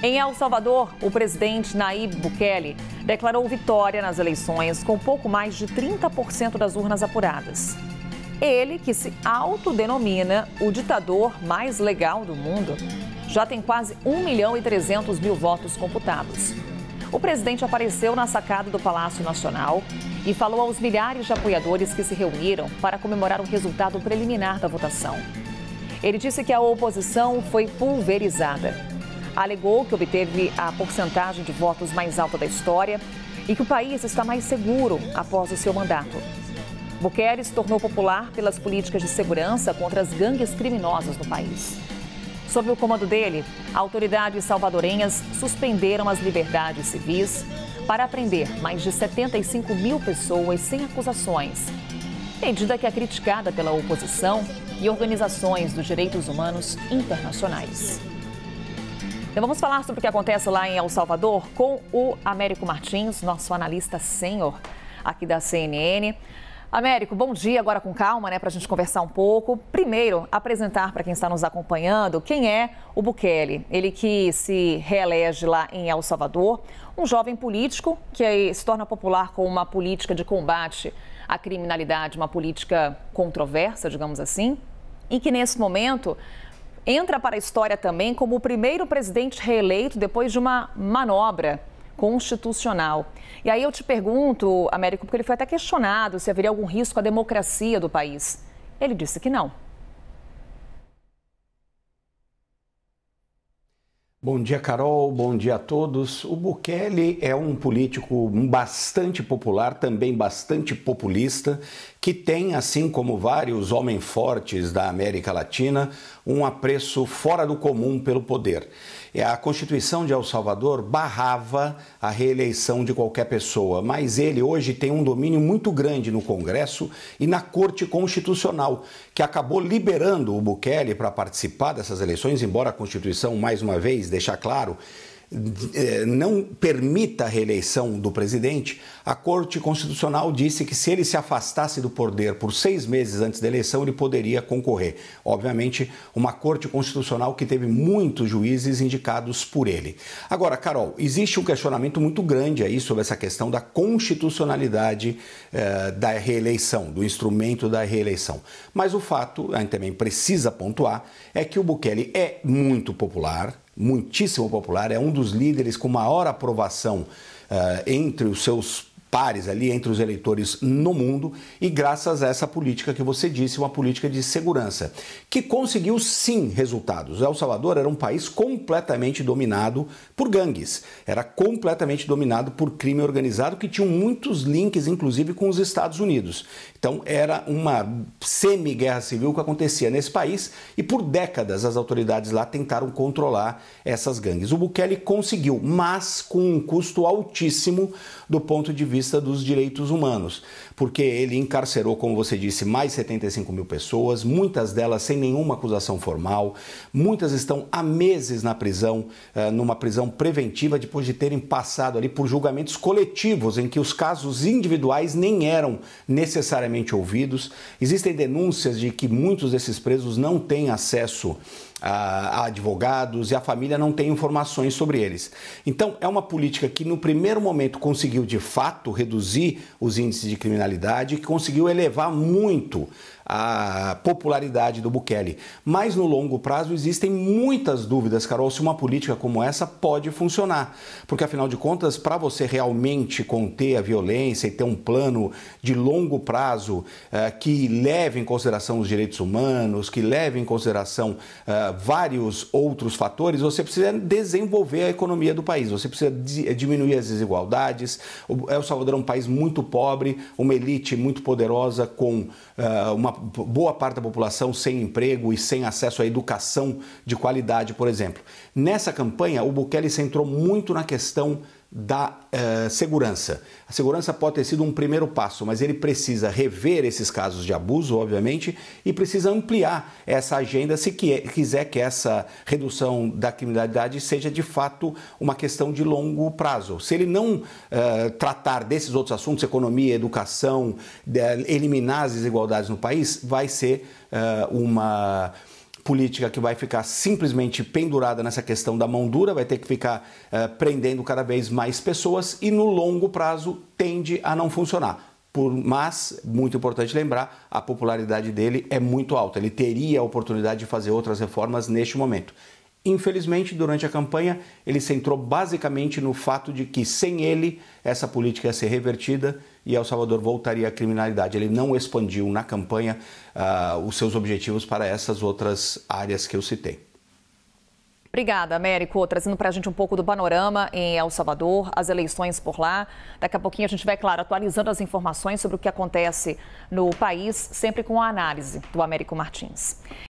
Em El Salvador, o presidente Nayib Bukele declarou vitória nas eleições com pouco mais de 30% das urnas apuradas. Ele, que se autodenomina o ditador mais legal do mundo, já tem quase 1.300.000 votos computados. O presidente apareceu na sacada do Palácio Nacional e falou aos milhares de apoiadores que se reuniram para comemorar o resultado preliminar da votação. Ele disse que a oposição foi pulverizada. Alegou que obteve a porcentagem de votos mais alta da história e que o país está mais seguro após o seu mandato. Bukele se tornou popular pelas políticas de segurança contra as gangues criminosas no país. Sob o comando dele, autoridades salvadorenhas suspenderam as liberdades civis para prender mais de 75.000 pessoas sem acusações, medida que é criticada pela oposição e organizações dos direitos humanos internacionais. Então vamos falar sobre o que acontece lá em El Salvador com o Américo Martins, nosso analista sênior aqui da CNN. Américo, bom dia, agora com calma, para a gente conversar um pouco. Primeiro, apresentar para quem está nos acompanhando quem é o Bukele. Ele que se reelege lá em El Salvador, um jovem político que se torna popular com uma política de combate à criminalidade, uma política controversa, digamos assim, e que nesse momento entra para a história também como o primeiro presidente reeleito depois de uma manobra constitucional. E aí eu te pergunto, Américo, porque ele foi até questionado se haveria algum risco à democracia do país. Ele disse que não. Bom dia, Carol. Bom dia a todos. O Bukele é um político bastante popular, também bastante populista, que tem, assim como vários homens fortes da América Latina, um apreço fora do comum pelo poder. A Constituição de El Salvador barrava a reeleição de qualquer pessoa, mas ele hoje tem um domínio muito grande no Congresso e na Corte Constitucional, que acabou liberando o Bukele para participar dessas eleições, embora a Constituição, mais uma vez, deixar claro, não permita a reeleição do presidente. A Corte Constitucional disse que se ele se afastasse do poder por 6 meses antes da eleição, ele poderia concorrer. Obviamente, uma Corte Constitucional que teve muitos juízes indicados por ele. Agora, Carol, existe um questionamento muito grande aí sobre essa questão da constitucionalidade da reeleição, do instrumento da reeleição. Mas o fato, a gente também precisa pontuar, é que o Bukele é muito popular, muitíssimo popular, é um dos líderes com maior aprovação entre os seus pares ali, entre os eleitores no mundo, e graças a essa política que você disse, uma política de segurança, que conseguiu sim resultados. El Salvador era um país completamente dominado por gangues, era completamente dominado por crime organizado que tinha muitos links, inclusive, com os Estados Unidos. Então era uma semi-guerra civil que acontecia nesse país e por décadas as autoridades lá tentaram controlar essas gangues. O Bukele conseguiu, mas com um custo altíssimo do ponto de vista dos direitos humanos, porque ele encarcerou, como você disse, mais 75.000 pessoas, muitas delas sem nenhuma acusação formal, muitas estão há meses na prisão, numa prisão preventiva, depois de terem passado ali por julgamentos coletivos, em que os casos individuais nem eram necessariamente ouvidos. Existem denúncias de que muitos desses presos não têm acesso a advogados e a família não tem informações sobre eles. Então, é uma política que no primeiro momento conseguiu de fato reduzir os índices de criminalidade, que conseguiu elevar muito a popularidade do Bukele. Mas no longo prazo existem muitas dúvidas, Carol, se uma política como essa pode funcionar. Porque afinal de contas, para você realmente conter a violência e ter um plano de longo prazo que leve em consideração os direitos humanos, que leve em consideração vários outros fatores, você precisa desenvolver a economia do país, você precisa diminuir as desigualdades. El Salvador é um país muito pobre, uma elite muito poderosa com uma boa parte da população sem emprego e sem acesso à educação de qualidade, por exemplo. Nessa campanha, o Bukele centrou muito na questão da segurança. A segurança pode ter sido um primeiro passo, mas ele precisa rever esses casos de abuso, obviamente, e precisa ampliar essa agenda se quiser que essa redução da criminalidade seja de fato uma questão de longo prazo. Se ele não tratar desses outros assuntos, economia, educação, eliminar as desigualdades no país, vai ser uma política que vai ficar simplesmente pendurada nessa questão da mão dura, vai ter que ficar prendendo cada vez mais pessoas e no longo prazo tende a não funcionar. Mas, muito importante lembrar, a popularidade dele é muito alta. Ele teria a oportunidade de fazer outras reformas neste momento. Infelizmente, durante a campanha, ele centrou basicamente no fato de que, sem ele, essa política ia ser revertida e El Salvador voltaria à criminalidade. Ele não expandiu na campanha os seus objetivos para essas outras áreas que eu citei. Obrigada, Américo. Trazendo para a gente um pouco do panorama em El Salvador, as eleições por lá. Daqui a pouquinho a gente vai, claro, atualizando as informações sobre o que acontece no país, sempre com a análise do Américo Martins.